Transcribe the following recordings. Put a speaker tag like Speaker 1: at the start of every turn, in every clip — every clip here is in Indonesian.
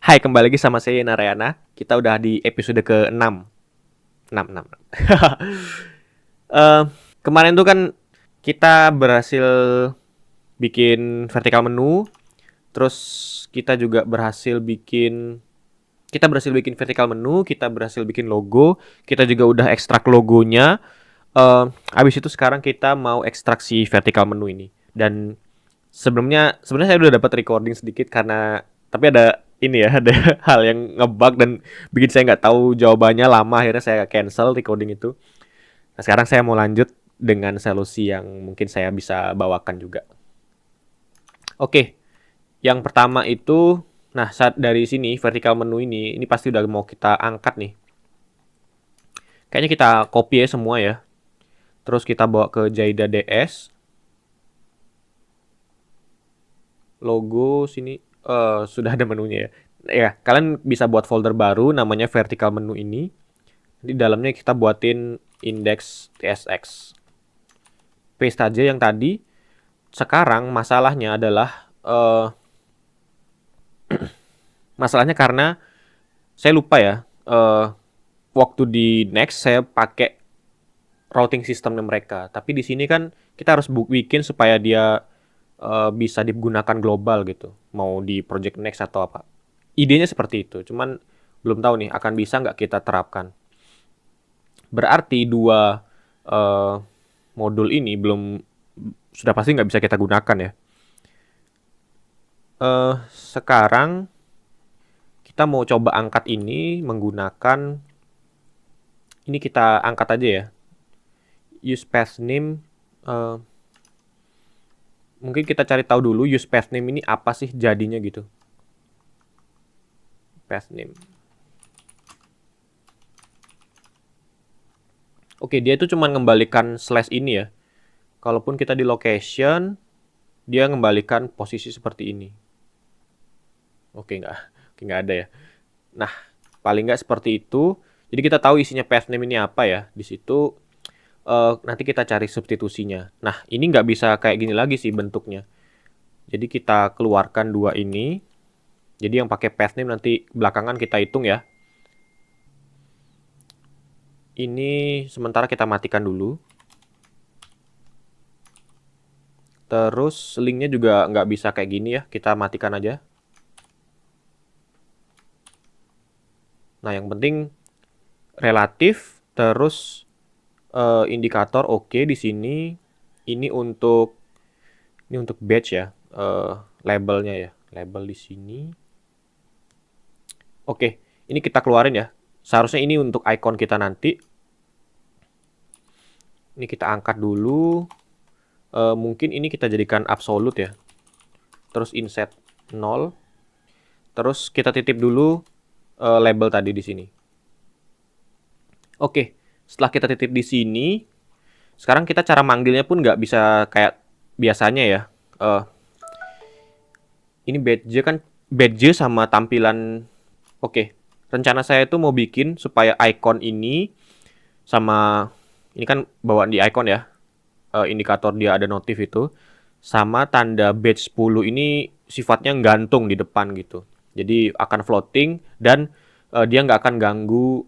Speaker 1: Hai, kembali lagi sama saya Narayana. Kita udah di episode ke-6. 6, 6. Eh, Kemarin tuh kan kita berhasil bikin vertical menu, terus kita berhasil bikin vertical menu, kita berhasil bikin logo, kita juga udah ekstrak logonya. Eh, Habis itu sekarang kita mau ekstrak si vertical menu ini. Dan sebenarnya saya udah dapat recording sedikit karena tapi ada ini ya ada hal yang ngebug dan bikin saya nggak tahu jawabannya lama, akhirnya saya cancel recording itu. Nah, sekarang saya mau lanjut dengan solusi yang mungkin saya bisa bawakan juga. Oke, yang pertama itu, nah saat dari sini vertical menu ini pasti udah mau kita angkat nih. Kayaknya kita copy ya semua ya. Terus kita bawa ke Jaida DS, logo sini sudah ada menunya ya. Ya, kalian bisa buat folder baru namanya vertical menu ini. Di dalamnya kita buatin index tsx. Paste aja yang tadi. Sekarang masalahnya karena saya lupa ya. Waktu di next saya pakai routing sistemnya mereka. Tapi di sini kan kita harus bikin supaya dia bisa digunakan global gitu. Mau di project next atau apa. Idenya seperti itu. Cuman belum tahu nih akan bisa nggak kita terapkan. Berarti dua eh, modul ini sudah pasti nggak bisa kita gunakan ya. Sekarang kita mau coba angkat ini menggunakan ini, kita angkat aja ya. Use path name. eh, Mungkin kita cari tahu dulu use path name ini apa sih jadinya gitu. Path name. Oke, dia itu cuma mengembalikan slash ini ya. Kalaupun kita di location, dia mengembalikan posisi seperti ini. Oke, nggak ada ya. Nah, paling nggak seperti itu. Jadi kita tahu isinya path name ini apa ya. Di situ nanti kita cari substitusinya. Nah, ini nggak bisa kayak gini lagi sih bentuknya. Jadi kita keluarkan dua ini. Jadi yang pakai path name nanti belakangan kita hitung ya. Ini sementara kita matikan dulu. Terus linknya juga nggak bisa kayak gini ya. Kita matikan aja. Nah, yang penting relatif. Terus indikator oke di sini. Ini untuk batch ya. Labelnya ya. Label di sini. Oke, ini kita keluarin ya. Seharusnya ini untuk icon kita nanti. Ini kita angkat dulu. Mungkin ini kita jadikan absolute ya. Terus inset 0. Terus kita titip dulu label tadi di sini. Oke, setelah kita titip di sini, sekarang kita cara manggilnya pun nggak bisa kayak biasanya ya. Ini badge sama tampilan. Oke, rencana saya itu mau bikin supaya icon ini sama ini kan bawaan di icon ya. Indikator dia ada notif itu sama tanda badge 10 ini sifatnya gantung di depan gitu. Jadi akan floating dan dia nggak akan ganggu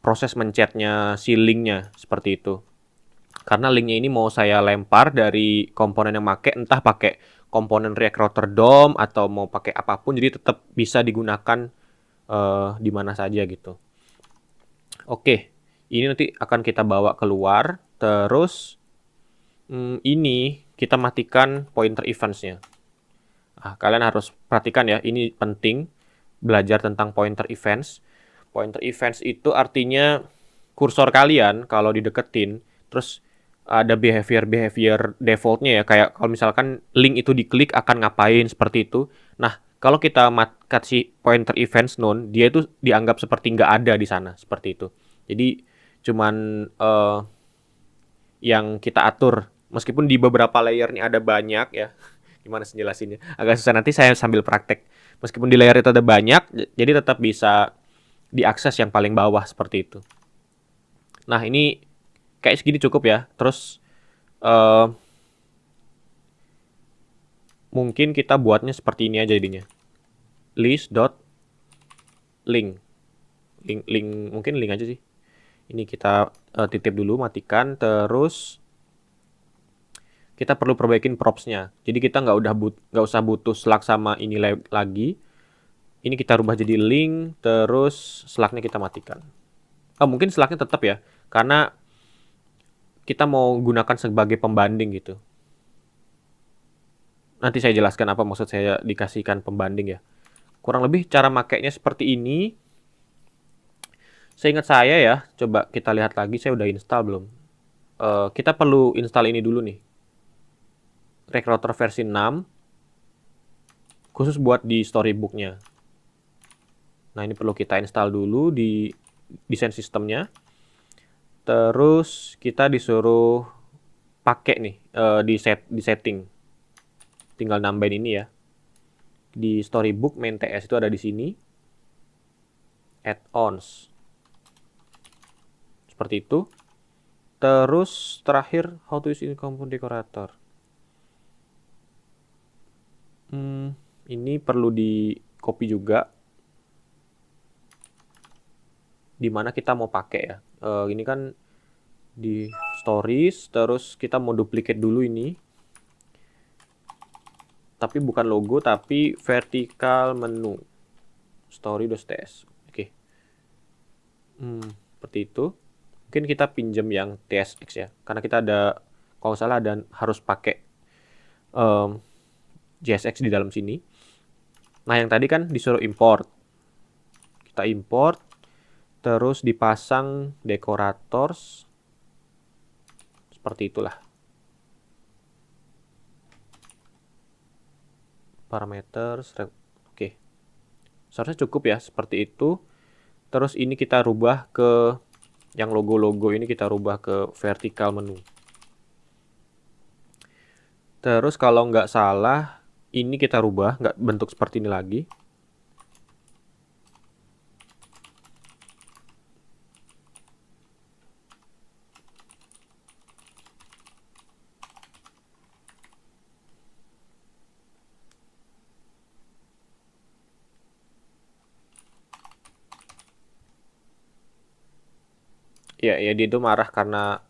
Speaker 1: proses mencetnya si linknya seperti itu. Karena linknya ini mau saya lempar dari komponen yang make, entah pakai komponen React Router DOM atau mau pakai apapun, jadi tetap bisa digunakan di mana saja gitu. Oke, ini nanti akan kita bawa keluar, terus ini kita matikan pointer eventsnya. Nah, kalian harus perhatikan ya, ini penting belajar tentang pointer events. Pointer events itu artinya kursor kalian kalau dideketin, terus ada behavior defaultnya ya, kayak kalau misalkan link itu diklik akan ngapain seperti itu. Nah, kalau kita kasih pointer events none, dia itu dianggap seperti nggak ada di sana seperti itu. Jadi cuman yang kita atur, meskipun di beberapa layer nih ada banyak ya. Gimana sih jelasinnya? Agak susah, nanti saya sambil praktek. Meskipun di layer itu ada banyak, jadi tetap bisa diakses yang paling bawah seperti itu. Nah, ini kayak segini cukup ya. Terus mungkin kita buatnya seperti ini aja jadinya. List dot link. Link mungkin link aja sih. Ini kita titip dulu, matikan, terus kita perlu perbaikin propsnya. Jadi kita nggak usah butuh slug sama ini lagi. Ini kita rubah jadi link, terus slugnya kita matikan. Mungkin slugnya tetap ya, karena kita mau gunakan sebagai pembanding gitu. Nanti saya jelaskan apa maksud saya dikasihkan pembanding ya. Kurang lebih cara makainya seperti ini. Seingat saya ya, coba kita lihat lagi, saya udah install belum. Kita perlu install ini dulu nih. Recruiter versi 6, khusus buat di storybooknya. Nah, ini perlu kita install dulu di desain sistemnya. Terus kita disuruh pakai nih di setting. Tinggal nambahin ini ya. Di storybook main TS itu ada di sini. Add-ons. Seperti itu. Terus terakhir how to use in component decorator. Ini perlu di copy juga. Dimana kita mau pakai ya. Ini kan di stories, terus kita mau duplicate dulu ini. Tapi bukan logo, tapi vertical menu. Story.ts. Oke. Seperti itu. Mungkin kita pinjam yang TSX ya. Karena kita ada, kalau salah ada harus pakai JSX di dalam sini. Nah, yang tadi kan disuruh import. Kita import. Terus dipasang decorators. Seperti itulah. Parameters. Oke. Seharusnya cukup ya, seperti itu. Terus ini kita rubah ke yang logo-logo ini kita rubah ke vertical menu. Terus kalau nggak salah, ini kita rubah, nggak bentuk seperti ini lagi. Ya, dia itu marah karena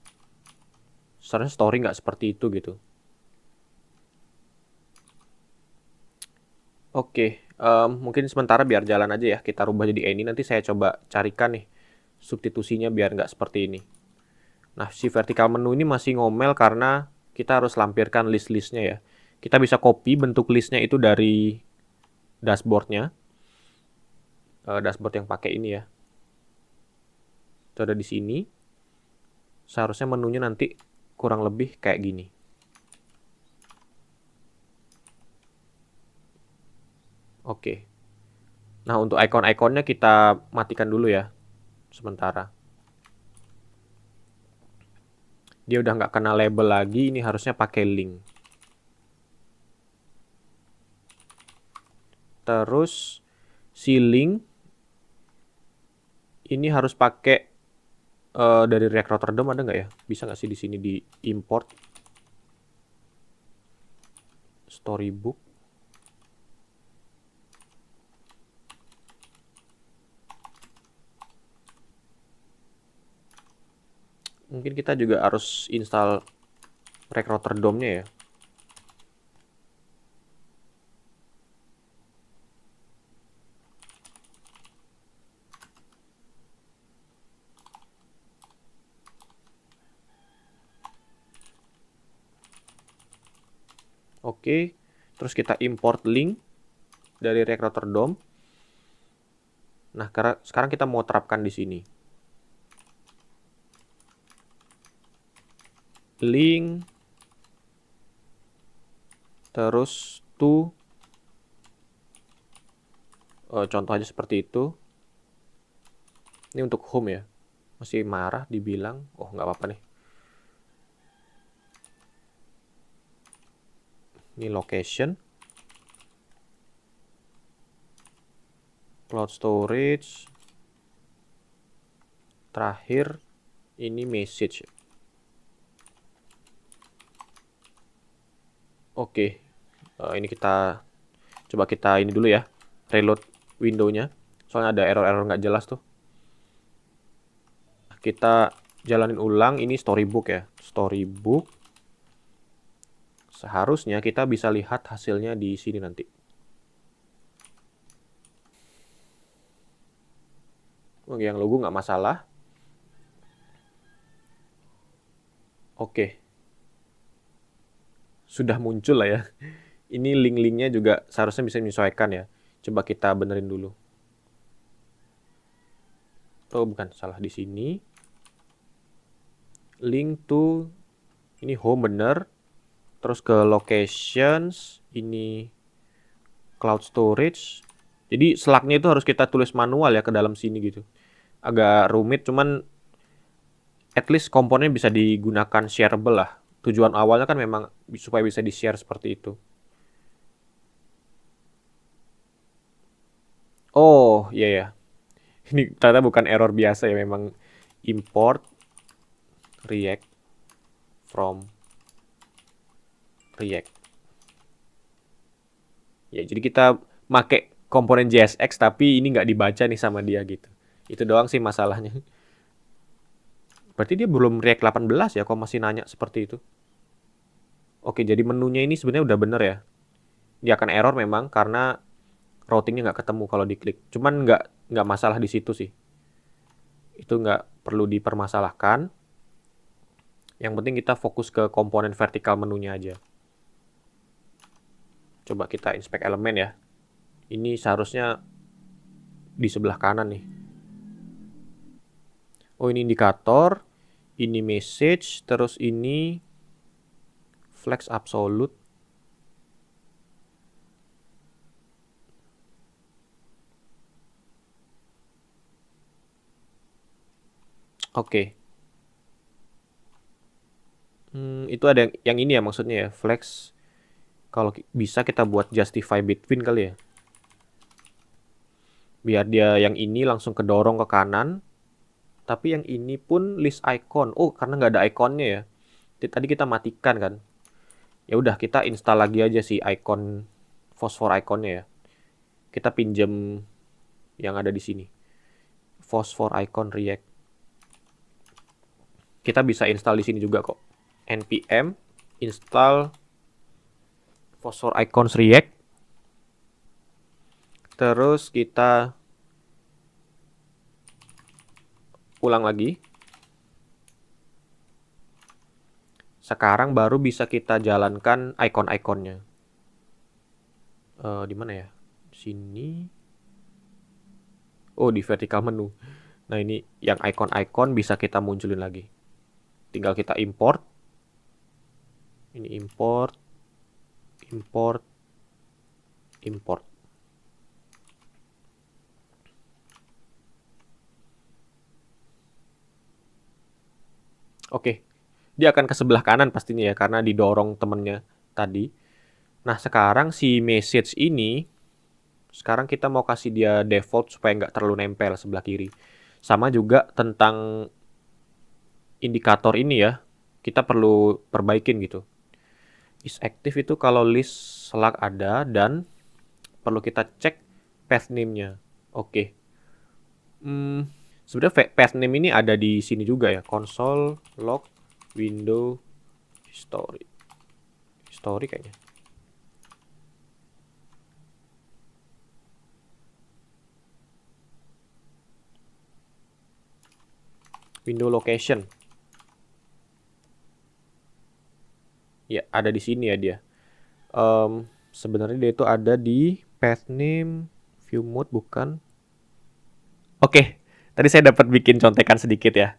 Speaker 1: sebenarnya story nggak seperti itu gitu. Oke, mungkin sementara biar jalan aja ya. Kita rubah jadi ini. Nanti saya coba carikan nih substitusinya biar nggak seperti ini. Nah, si vertical menu ini masih ngomel karena kita harus lampirkan list-listnya ya. Kita bisa copy bentuk listnya itu dari dashboardnya. Dashboard yang pakai ini ya. Itu ada di sini. Seharusnya menunya nanti kurang lebih kayak gini. Oke. Nah, untuk icon-iconnya kita matikan dulu ya. Sementara. Dia udah nggak kena label lagi, ini harusnya pakai link. Terus, si link ini harus pakai dari React Rotterdam ada nggak ya? Bisa nggak sih di sini di import storybook? Mungkin kita juga harus install React Rotterdam-nya ya. Oke, terus kita import link dari React Rotterdam. Nah, sekarang kita mau terapkan di sini. Link, terus to, contoh aja seperti itu. Ini untuk home ya. Masih marah dibilang, oh nggak apa-apa nih. Ini location. Cloud storage. Terakhir, ini message. Oke, ini kita coba kita ini dulu ya. Reload window-nya. Soalnya ada error-error nggak jelas tuh. Kita jalanin ulang, ini storybook ya. Storybook. Seharusnya kita bisa lihat hasilnya di sini nanti. Oke, yang logo nggak masalah. Oke. Sudah muncul lah ya. Ini link-linknya juga seharusnya bisa menyesuaikan ya. Coba kita benerin dulu. Oh, bukan. Salah di sini. Link to, ini home bener. Terus ke locations. Ini cloud storage. Jadi Slack-nya itu harus kita tulis manual ya ke dalam sini gitu. Agak rumit, cuman at least komponennya bisa digunakan shareable lah. Tujuan awalnya kan memang supaya bisa di-share seperti itu. Oh, iya ya. Ini ternyata bukan error biasa ya, memang import React from React. Ya, jadi kita make komponen JSX tapi ini nggak dibaca nih sama dia gitu. Itu doang sih masalahnya. Berarti dia belum React 18 ya, kok masih nanya seperti itu. Oke, jadi menunya ini sebenarnya udah bener ya. Dia akan error memang karena routingnya nggak ketemu kalau diklik. Cuman nggak masalah di situ sih. Itu nggak perlu dipermasalahkan. Yang penting kita fokus ke komponen vertikal menunya aja. Coba kita inspect elemen ya. Ini seharusnya di sebelah kanan nih. Oh, ini indikator, ini message, terus ini flex absolute. Oke. Itu ada yang ini ya maksudnya ya, flex. Kalau bisa kita buat justify between kali ya. Biar dia yang ini langsung kedorong ke kanan. Tapi yang ini pun list icon. Oh, karena nggak ada iconnya ya. Tadi kita matikan kan. Ya udah kita install lagi aja si icon fosfor iconnya ya. Kita pinjem yang ada di sini. Fosfor icon React. Kita bisa install di sini juga kok. npm install fosfor icons React. Terus kita ulang lagi. Sekarang baru bisa kita jalankan icon-iconnya. Di mana ya? Sini. Oh, di vertical menu. Nah, ini yang icon-icon bisa kita munculin lagi. Tinggal kita import. Ini import, import, import. Oke, dia akan ke sebelah kanan pastinya ya, karena didorong temennya tadi. Nah, sekarang si message ini, sekarang kita mau kasih dia default supaya nggak terlalu nempel sebelah kiri. Sama juga tentang indikator ini ya, kita perlu perbaikin gitu. Is active itu kalau list Slack ada dan perlu kita cek path name-nya. Oke. Sebenarnya path name ini ada di sini juga ya. Console log window history. History kayaknya. Window location. Ya, ada di sini ya dia. Sebenarnya dia itu ada di path name view mode bukan. Oke, tadi saya dapat bikin contekan sedikit ya.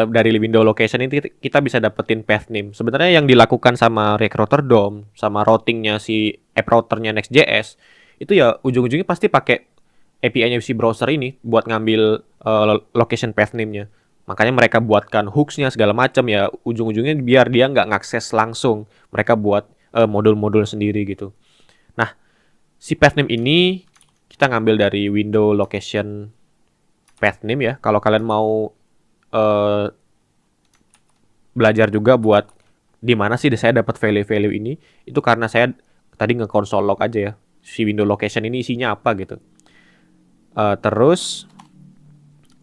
Speaker 1: Dari window location ini kita bisa dapetin path name. Sebenarnya yang dilakukan sama React Router DOM sama routingnya si app routernya Next.js itu ya ujung-ujungnya pasti pakai API-nya si browser ini buat ngambil location path name-nya. Makanya mereka buatkan hooks-nya segala macam ya ujung-ujungnya biar dia nggak ngakses langsung. Mereka buat modul-modul sendiri gitu. Nah, si path name ini kita ngambil dari window location path name ya. Kalau kalian mau belajar juga buat di mana sih saya dapat value-value ini, itu karena saya tadi nge-console log aja ya. Si window location ini isinya apa gitu. Terus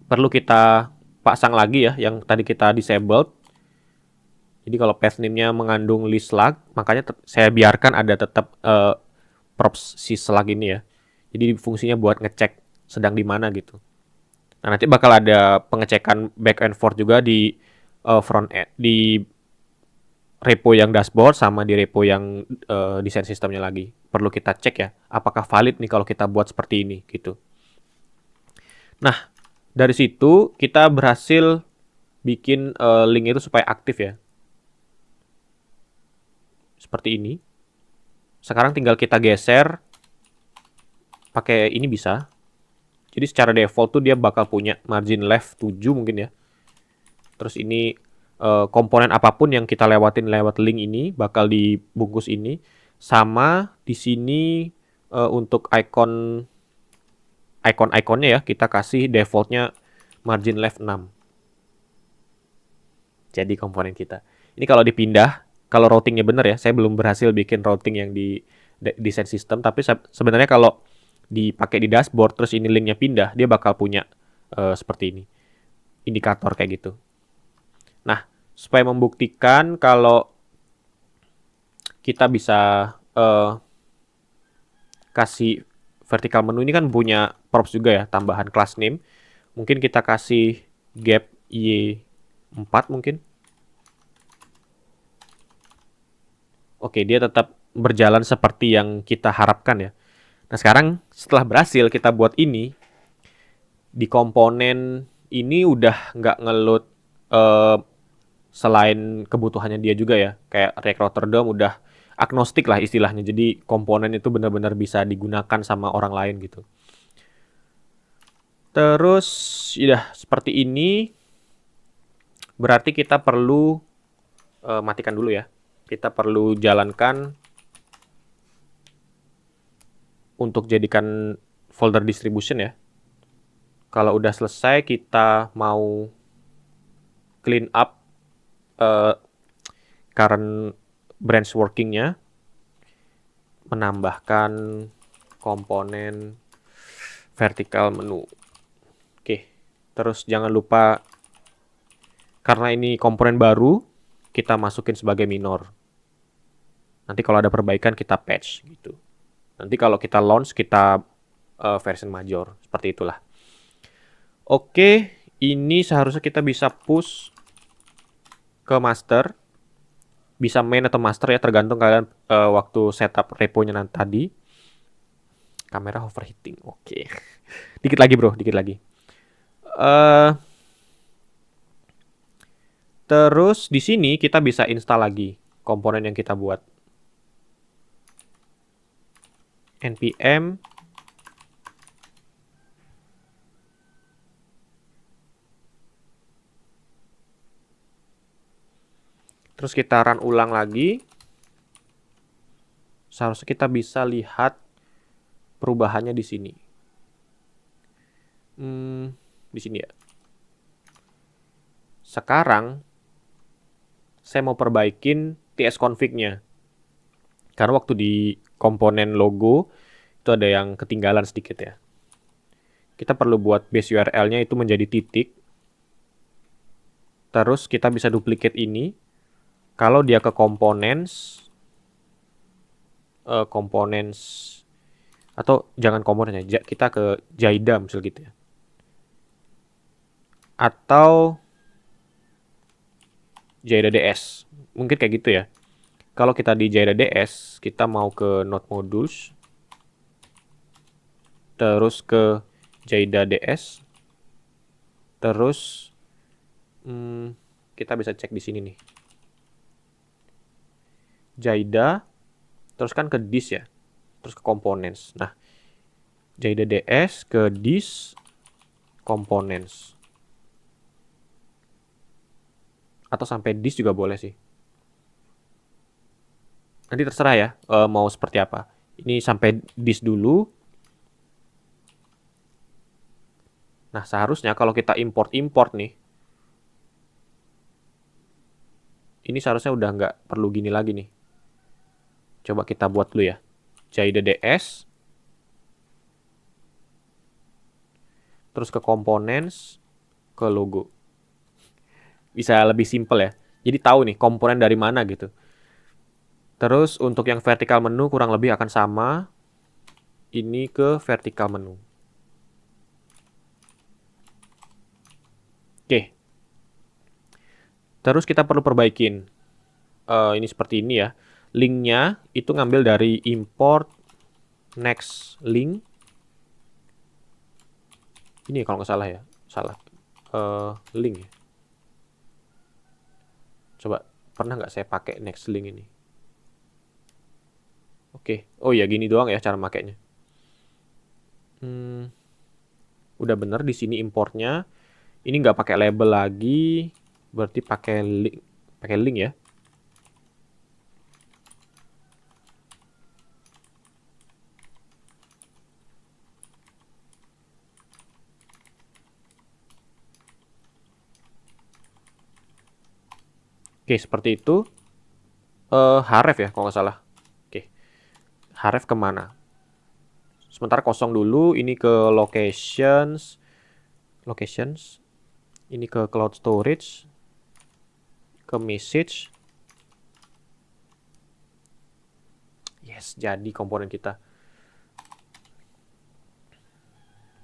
Speaker 1: perlu kita pasang lagi ya yang tadi kita disabled. Jadi kalau path name-nya mengandung list slug, makanya saya biarkan ada tetap props si slug ini ya. Jadi fungsinya buat ngecek sedang di mana gitu. Nah, nanti bakal ada pengecekan back and forth juga di front end, di repo yang dashboard sama di repo yang desain sistemnya lagi. Perlu kita cek ya, apakah valid nih kalau kita buat seperti ini gitu. Nah, dari situ kita berhasil bikin link itu supaya aktif ya. Seperti ini. Sekarang tinggal kita geser pakai ini bisa. Jadi secara default tuh dia bakal punya margin left 7 mungkin ya. Terus ini komponen apapun yang kita lewatin lewat link ini bakal dibungkus ini. Sama di sini untuk icon-iconnya ya, kita kasih defaultnya margin left 6. Jadi komponen kita. Ini kalau dipindah, kalau routingnya benar ya, saya belum berhasil bikin routing yang di desain sistem, tapi sebenarnya kalau dipakai di dashboard terus ini linknya pindah, dia bakal punya seperti ini, indikator kayak gitu. Nah, supaya membuktikan kalau kita bisa kasih vertical menu ini kan punya props juga ya, tambahan class name. Mungkin kita kasih gap Y4 mungkin. Oke, dia tetap berjalan seperti yang kita harapkan ya. Nah, sekarang setelah berhasil kita buat ini, di komponen ini udah nggak ngeload selain kebutuhannya dia juga ya. Kayak React Router DOM udah agnostik lah istilahnya. Jadi komponen itu benar-benar bisa digunakan sama orang lain gitu. Terus, ya seperti ini. Berarti kita perlu matikan dulu ya. Kita perlu jalankan untuk jadikan folder distribution ya. Kalau udah selesai kita mau clean up current branch working-nya, menambahkan komponen vertical menu. Oke, terus jangan lupa karena ini komponen baru, kita masukin sebagai minor. Nanti kalau ada perbaikan kita patch gitu. Nanti kalau kita launch kita version major, seperti itulah. Oke, ini seharusnya kita bisa push ke master. Bisa main atau master ya, tergantung kalian waktu setup reponya nanti tadi. Kamera overheating, oke. Dikit lagi bro, dikit lagi. Terus di sini kita bisa install lagi komponen yang kita buat. npm terus kita run ulang lagi. Seharusnya kita bisa lihat perubahannya di sini. Di sini ya. Sekarang saya mau perbaikin tsconfig-nya. Karena waktu di komponen logo itu ada yang ketinggalan sedikit ya. Kita perlu buat base URL-nya itu menjadi titik. Terus kita bisa duplicate ini. Kalau dia ke components atau jangan komponennya, kita ke Jaida misal gitu ya. Atau Jaida DS. Mungkin kayak gitu ya. Kalau kita di Jaida DS, kita mau ke node modules. Terus ke Jaida DS. Terus kita bisa cek di sini nih. Jaida, terus kan ke dis ya. Terus ke components. Nah, Jaida DS ke dis components. Atau sampai dis juga boleh sih. Nanti terserah ya mau seperti apa. Ini sampai dis dulu. Nah, seharusnya kalau kita import nih. Ini seharusnya udah nggak perlu gini lagi nih. Coba kita buat dulu ya. Jaida DS. terus ke components, ke logo. Bisa lebih simple ya. Jadi tahu nih komponen dari mana gitu. Terus untuk yang vertical menu kurang lebih akan sama. Ini ke vertical menu. Oke. Terus kita perlu perbaikin. Ini seperti ini ya. Linknya itu ngambil dari import next link. Ini kalau nggak salah ya. Salah. Link ya. Coba, pernah nggak saya pakai next link ini? Oke. Oh ya, gini doang ya cara makainya. Udah bener di sini importnya. Ini nggak pakai label lagi. Berarti pakai link ya. Oke, seperti itu. Href ya, kalau nggak salah. Oke, href kemana? Sementara kosong dulu. Ini ke locations. Ini ke cloud storage. Ke message. Yes, jadi komponen kita.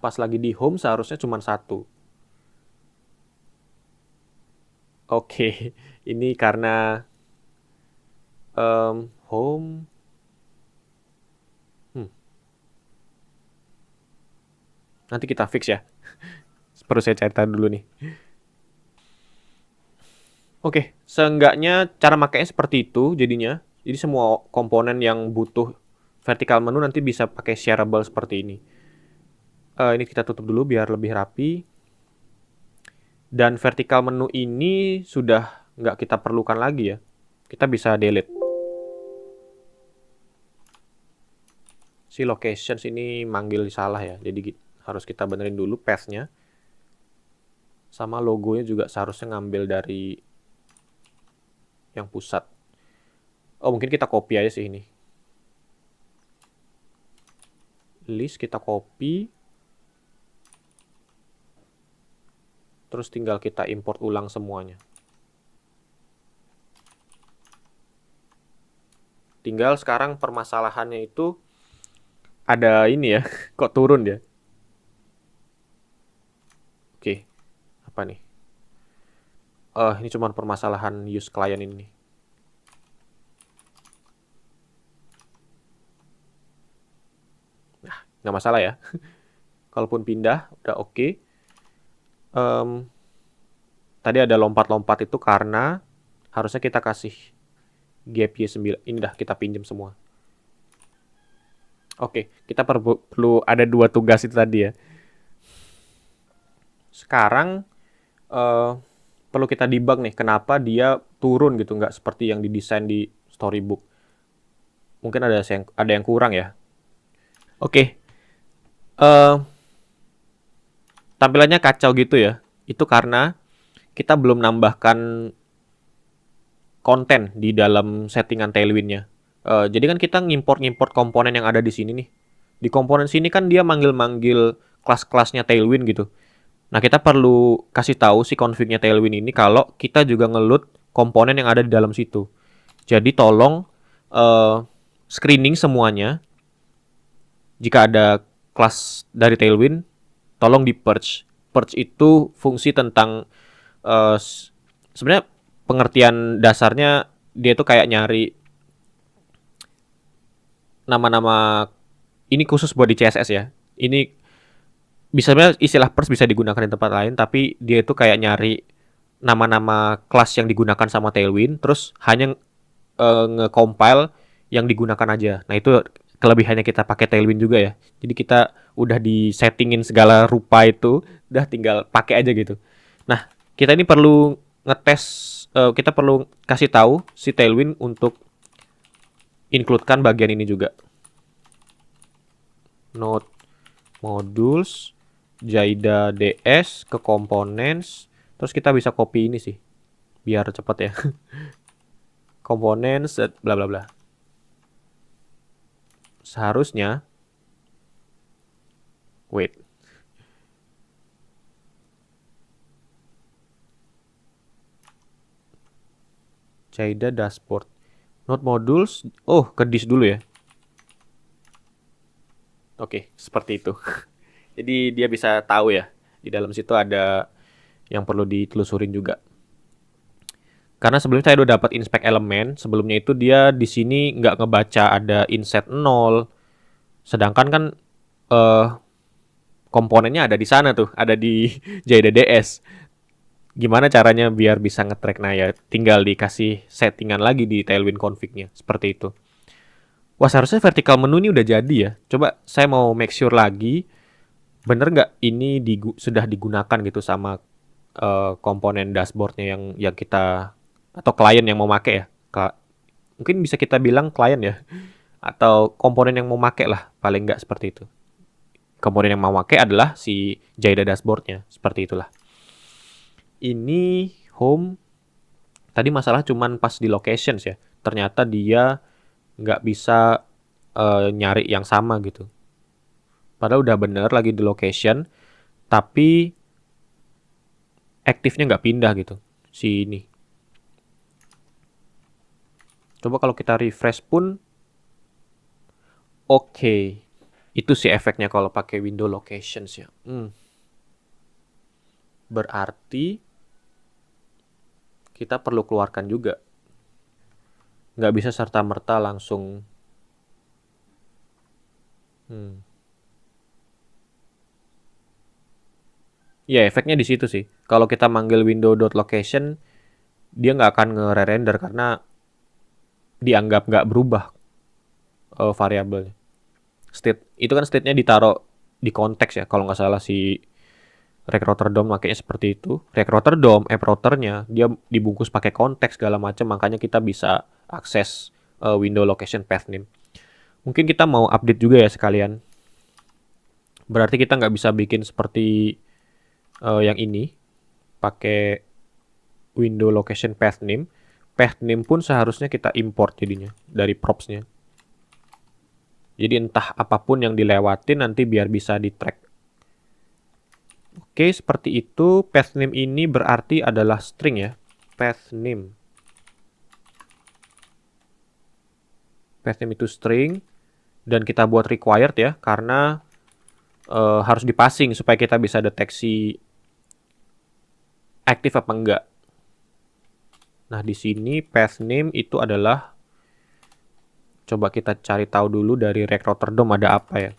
Speaker 1: Pas lagi di home seharusnya cuma satu. Oke, ini karena home. Nanti kita fix ya. Perlu saya cerita dulu nih. Oke, seenggaknya cara makainya seperti itu jadinya. Jadi semua komponen yang butuh vertical menu nanti bisa pakai shareable seperti ini. Ini kita tutup dulu biar lebih rapi. Dan vertical menu ini sudah nggak kita perlukan lagi ya. Kita bisa delete. Si locations ini manggil salah ya. Jadi harus kita benerin dulu path-nya. Sama logonya juga seharusnya ngambil dari yang pusat. Oh, mungkin kita copy aja sih ini. List kita copy. Terus tinggal kita import ulang semuanya. Tinggal sekarang permasalahannya itu ada ini ya. Kok turun ya? Oke. Apa nih? Ini cuma permasalahan use client ini. Nah, nggak masalah ya. Kalaupun pindah, udah oke. Tadi ada lompat-lompat itu karena harusnya kita kasih gap Y9. Ini dah kita pinjam semua. Oke, kita perlu ada 2 tugas itu tadi ya. Sekarang perlu kita debug nih, kenapa dia turun gitu, nggak seperti yang didesain di storybook. Mungkin ada yang kurang ya. Oke, tampilannya kacau gitu ya. Itu karena kita belum nambahkan konten di dalam settingan Tailwind-nya. Jadi kan kita ngimport komponen yang ada di sini nih. Di komponen sini kan dia manggil-manggil kelas-kelasnya Tailwind gitu. Nah, kita perlu kasih tahu si config-nya Tailwind ini kalau kita juga ngeload komponen yang ada di dalam situ. Jadi tolong screening semuanya. Jika ada kelas dari Tailwind, tolong di purge. Purge itu fungsi tentang sebenarnya pengertian dasarnya dia tuh kayak nyari nama-nama, ini khusus buat di CSS ya. Ini bisa sebenarnya istilah purge bisa digunakan di tempat lain, tapi dia itu kayak nyari nama-nama kelas yang digunakan sama Tailwind, terus hanya nge-compile yang digunakan aja. Nah, itu kelebihannya kita pakai Tailwind juga ya. Jadi kita udah disettingin segala rupa itu, udah tinggal pakai aja gitu. Nah, kita ini perlu ngetes, kita perlu kasih tahu si Tailwind untuk includekan bagian ini juga. Node modules Jaida DS ke components, terus kita bisa copy ini sih biar cepet ya. Components bla bla bla. Seharusnya wait. Jaida dashboard. Node modules. Oh, ke disk dulu ya. Oke, seperti itu. Jadi dia bisa tahu ya. Di dalam situ ada yang perlu ditelusurin juga. Karena sebelumnya saya udah dapat inspect elemen, sebelumnya itu dia di sini nggak ngebaca ada inset 0, sedangkan kan eh, komponennya ada di sana tuh, ada di JDDS. Gimana caranya biar bisa nge-track? Nah ya tinggal dikasih settingan lagi di Tailwind config-nya, seperti itu. Wah seharusnya vertical menu ini udah jadi ya. Coba saya mau make sure lagi, bener nggak ini sudah digunakan gitu sama komponen dashboardnya yang kita atau klien yang mau make ya. Mungkin bisa kita bilang klien ya, atau komponen yang mau make lah, paling nggak seperti itu. Komponen yang mau make adalah si Jaida dashboardnya, seperti itulah. Ini home, tadi masalah cuman pas di locations ya. Ternyata dia nggak bisa nyari yang sama gitu. Padahal udah bener lagi di location, tapi aktifnya nggak pindah gitu. Si ini. Coba kalau kita refresh pun oke. Itu sih efeknya kalau pakai window locations ya. Berarti kita perlu keluarkan juga. Nggak bisa serta-merta langsung. Ya, efeknya di situ sih. Kalau kita manggil window.location, dia nggak akan nge-render karena dianggap nggak berubah variabelnya. Itu kan state-nya ditaruh di konteks ya. Kalau nggak salah si Recruiter DOM makanya seperti itu. Recruiter DOM, app routernya, dia dibungkus pakai konteks segala macam, makanya kita bisa akses window location path name. Mungkin kita mau update juga ya sekalian. Berarti kita nggak bisa bikin seperti yang ini, pakai window location path name. Path name pun seharusnya kita import jadinya dari props-nya. Jadi entah apapun yang dilewatin nanti biar bisa di-track. Oke, seperti itu. Path name ini berarti adalah string ya. Path name. Path name itu string. Dan kita buat required ya, karena harus dipassing supaya kita bisa deteksi aktif apa enggak. Nah, di sini path name itu adalah, coba kita cari tahu dulu dari Recruiter DOM ada apa ya.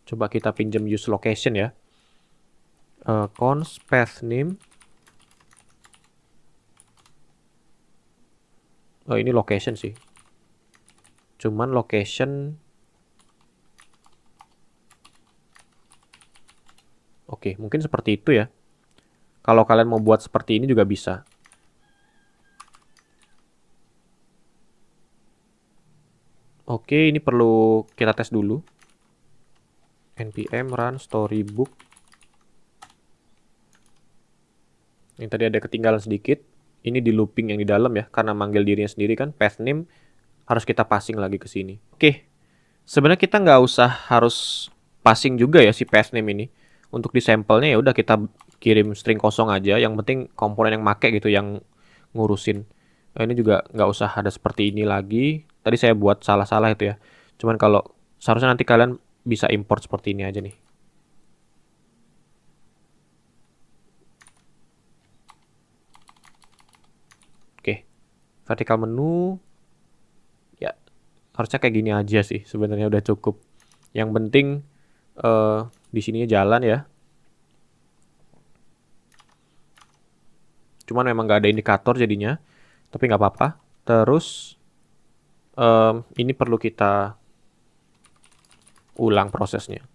Speaker 1: Coba kita pinjam use location ya. Const path name. Oh, ini location sih. Cuman location. Oke, mungkin seperti itu ya. Kalau kalian mau buat seperti ini juga bisa. Oke, ini perlu kita tes dulu. npm run storybook. Yang tadi ada ketinggalan sedikit. Ini di looping yang di dalam ya, karena manggil dirinya sendiri kan. Path name harus kita passing lagi ke sini. Oke, sebenarnya kita nggak usah harus passing juga ya si path name ini. Untuk di sampelnya ya udah kita kirim string kosong aja. Yang penting komponen yang make gitu yang ngurusin. Nah, ini juga nggak usah ada seperti ini lagi. Tadi saya buat salah-salah itu ya. Cuman kalau seharusnya nanti kalian bisa import seperti ini aja nih. Oke, vertical menu ya harusnya kayak gini aja sih. Sebenarnya udah cukup. Yang penting di sininya jalan ya. Cuman memang nggak ada indikator jadinya, tapi nggak apa-apa. Terus ini perlu kita ulang prosesnya.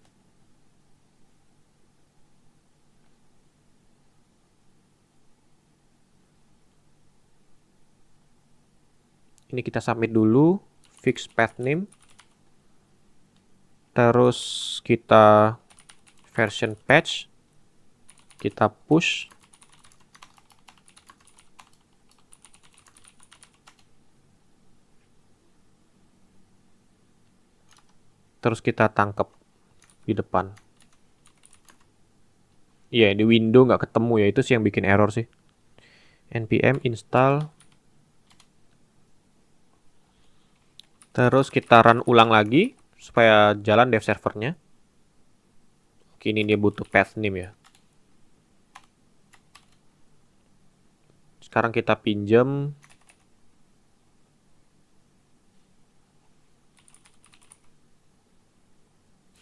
Speaker 1: Ini kita submit dulu, fix path name. Terus kita version patch. Kita push. Terus kita tangkap di depan. Iya, di window nggak ketemu ya, itu sih yang bikin error sih. npm install. Terus kita run ulang lagi supaya jalan dev servernya. Oke, ini dia butuh path name ya. Sekarang kita pinjam.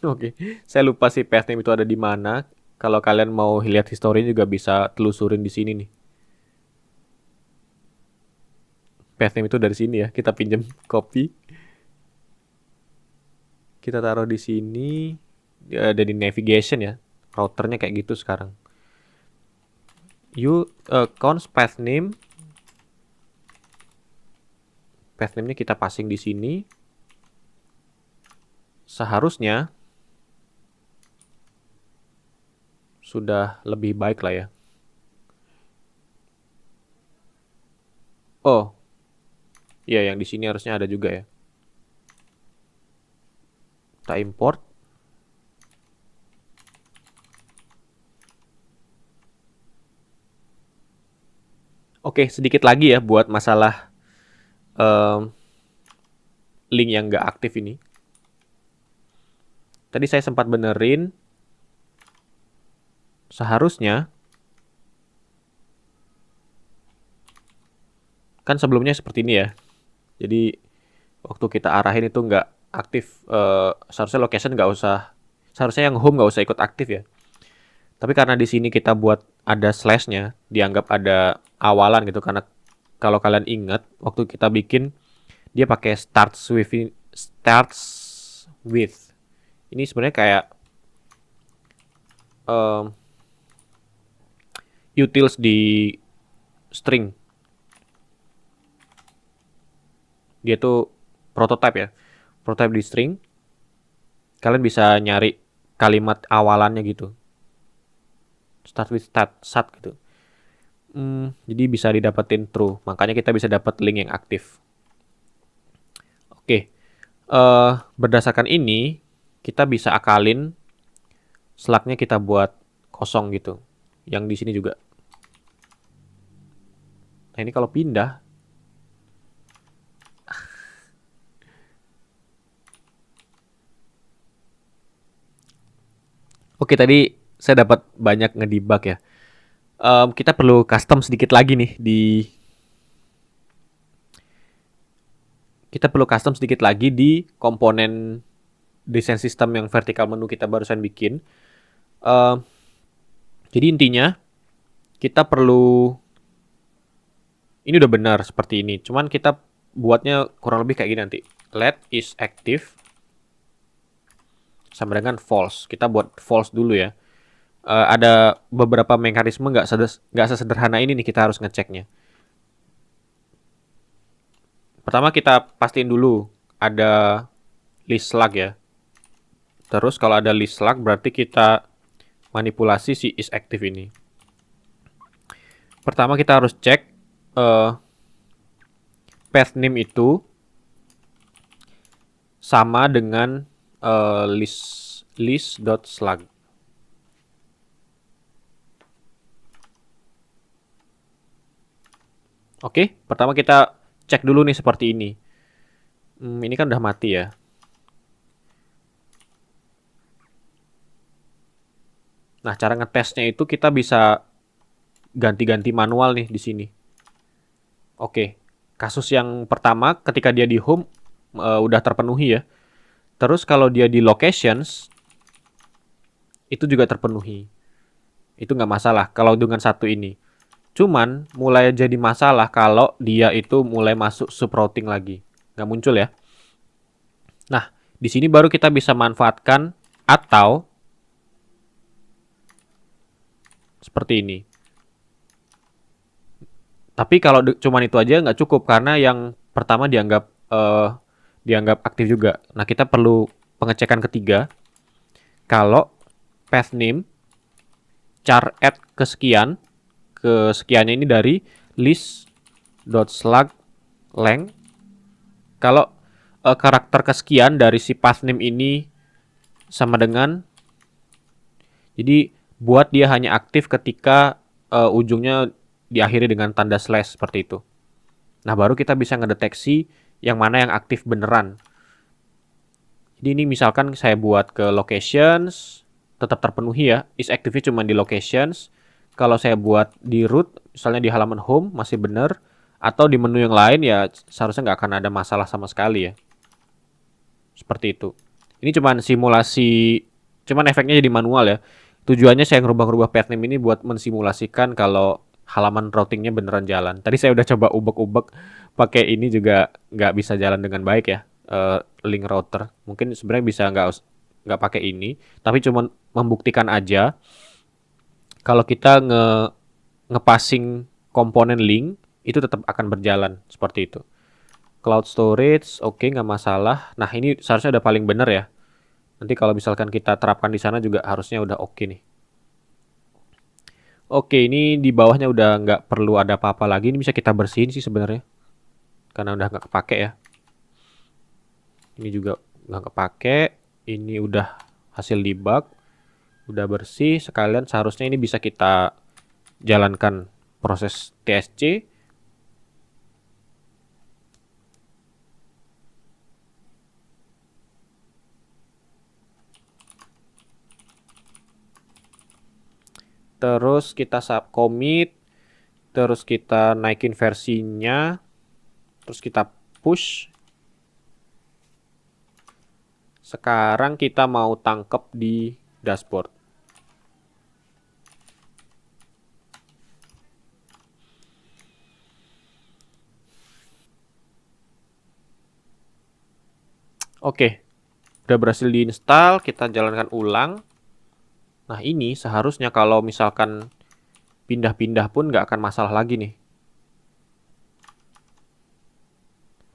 Speaker 1: Oke, saya lupa sih path name itu ada di mana. Kalau kalian mau lihat historinya juga bisa telusurin di sini nih. Path name itu dari sini ya. Kita pinjam copy. Kita taruh di sini. Ada di navigation ya. Routernya kayak gitu sekarang. Const path name. Path name-nya kita passing di sini. Seharusnya sudah lebih baik lah ya. Oh, iya yang di sini harusnya ada juga ya. Kita import. Oke, sedikit lagi ya buat masalah link yang nggak aktif ini. Tadi saya sempat benerin. Seharusnya kan sebelumnya seperti ini ya. Jadi waktu kita arahin itu nggak aktif. Seharusnya location nggak usah. Seharusnya yang home nggak usah ikut aktif ya. Tapi karena di sini kita buat ada slashnya, dianggap ada awalan gitu. Karena kalau kalian ingat, waktu kita bikin dia pakai starts with. Ini sebenarnya kayak utils di string. Dia tuh prototype ya. Prototype di string. Kalian bisa nyari kalimat awalannya gitu. Start with sat gitu. Jadi bisa didapetin true. Makanya kita bisa dapat link yang aktif. Oke. Berdasarkan ini, kita bisa akalin slug-nya kita buat kosong gitu. Yang di sini juga. Nah, ini kalau pindah. Oke, tadi saya dapat banyak ngedebug ya. Kita perlu custom sedikit lagi nih kita perlu custom sedikit lagi di komponen desain sistem yang vertikal menu kita barusan bikin. Jadi intinya kita perlu ini udah benar seperti ini. Cuman kita buatnya kurang lebih kayak gini nanti. Let is active sama dengan false. Kita buat false dulu ya. Ada beberapa mekanisme nggak sesederhana ini nih kita harus ngeceknya. Pertama kita pastiin dulu ada list slug ya. Terus kalau ada list slug berarti kita manipulasi si is active ini. Pertama kita harus cek path name itu sama dengan list.slug. Oke, pertama kita cek dulu nih seperti ini. Ini kan udah mati ya. Nah, cara ngetesnya itu kita bisa ganti-ganti manual nih di sini. Oke, kasus yang pertama ketika dia di home udah terpenuhi ya. Terus kalau dia di locations itu juga terpenuhi. Itu nggak masalah kalau dengan satu ini. Cuman mulai jadi masalah kalau dia itu mulai masuk subrouting lagi. Nggak muncul ya. Nah, di sini baru kita bisa manfaatkan atau seperti ini. Tapi kalau cuman itu aja nggak cukup karena yang pertama dianggap aktif juga. Nah, kita perlu pengecekan ketiga. Kalau path name char add kesekiannya ini dari list.slug length. Kalau karakter kesekian dari si path name ini sama dengan, jadi buat dia hanya aktif ketika ujungnya diakhiri dengan tanda slash seperti itu. Nah, baru kita bisa ngedeteksi yang mana yang aktif beneran. Jadi ini misalkan saya buat ke locations, tetap terpenuhi ya, is active-nya cuma di locations. Kalau saya buat di root, misalnya di halaman home, masih bener. Atau di menu yang lain ya seharusnya nggak akan ada masalah sama sekali ya. Seperti itu. Ini cuman simulasi, cuman efeknya jadi manual ya. Tujuannya saya ngerubah-rubah path name ini buat mensimulasikan kalau halaman routingnya beneran jalan. Tadi saya udah coba ubek-ubek pakai ini juga nggak bisa jalan dengan baik ya. Link router. Mungkin sebenarnya bisa nggak pakai ini, tapi cuman membuktikan aja kalau kita ngepassing komponen link itu tetap akan berjalan seperti itu. Cloud storage, oke, nggak masalah. Nah, ini seharusnya udah paling bener ya. Nanti kalau misalkan kita terapkan di sana juga harusnya udah oke nih. Oke, ini di bawahnya udah nggak perlu ada apa-apa lagi. Ini bisa kita bersihin sih sebenarnya. Karena udah nggak kepake ya. Ini juga nggak kepake. Ini udah hasil debug. Udah bersih. Sekalian seharusnya ini bisa kita jalankan proses TSC. Terus kita subcommit, terus kita naikin versinya, terus kita push. Sekarang kita mau tangkep di dashboard. Oke, udah berhasil diinstal, kita jalankan ulang. Nah, ini seharusnya kalau misalkan pindah-pindah pun nggak akan masalah lagi nih.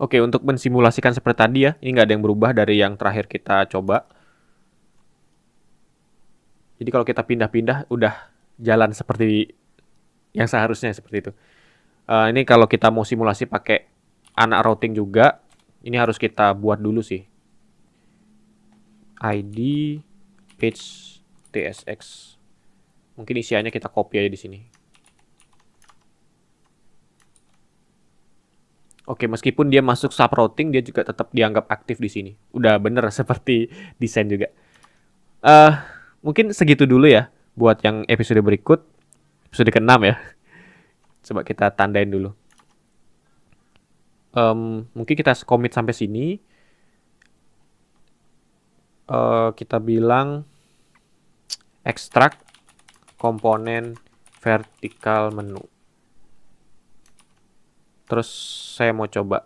Speaker 1: Oke, untuk mensimulasikan seperti tadi ya, ini nggak ada yang berubah dari yang terakhir kita coba. Jadi kalau kita pindah-pindah, udah jalan seperti yang seharusnya seperti itu. Ini kalau kita mau simulasi pakai anak routing juga, ini harus kita buat dulu sih. ID page tsx. Mungkin isiannya kita copy aja di sini. Oke, meskipun dia masuk subrouting, dia juga tetap dianggap aktif di sini. Udah bener seperti desain juga. Eh, mungkin segitu dulu ya buat yang episode berikut, episode ke-6 ya. Coba kita tandain dulu. Mungkin kita commit sampai sini. Kita bilang extract komponen vertikal menu. Terus saya mau coba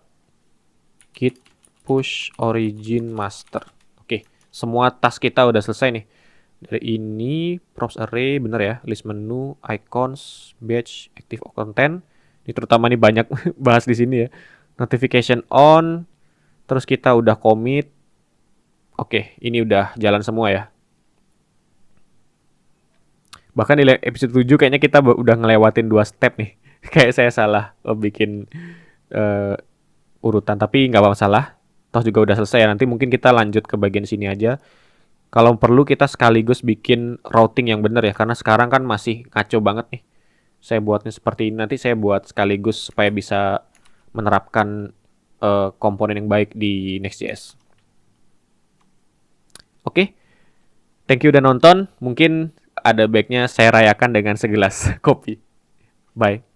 Speaker 1: git push origin master. Oke, semua task kita udah selesai nih. Dari ini props array bener ya, list menu, icons, batch, active content. Ini terutama nih banyak bahas di sini ya. Notification on. Terus kita udah commit. Oke, ini udah jalan semua ya. Bahkan di episode 7 kayaknya kita udah ngelewatin 2 step nih. Kayak saya salah bikin urutan, tapi nggak masalah. Toh juga udah selesai ya. Nanti mungkin kita lanjut ke bagian sini aja. Kalau perlu kita sekaligus bikin routing yang bener ya, karena sekarang kan masih ngaco banget nih. Saya buatnya seperti ini, nanti saya buat sekaligus supaya bisa menerapkan komponen yang baik di Next.js. Oke, thank you udah nonton. Mungkin ada baiknya saya rayakan dengan segelas kopi. Bye.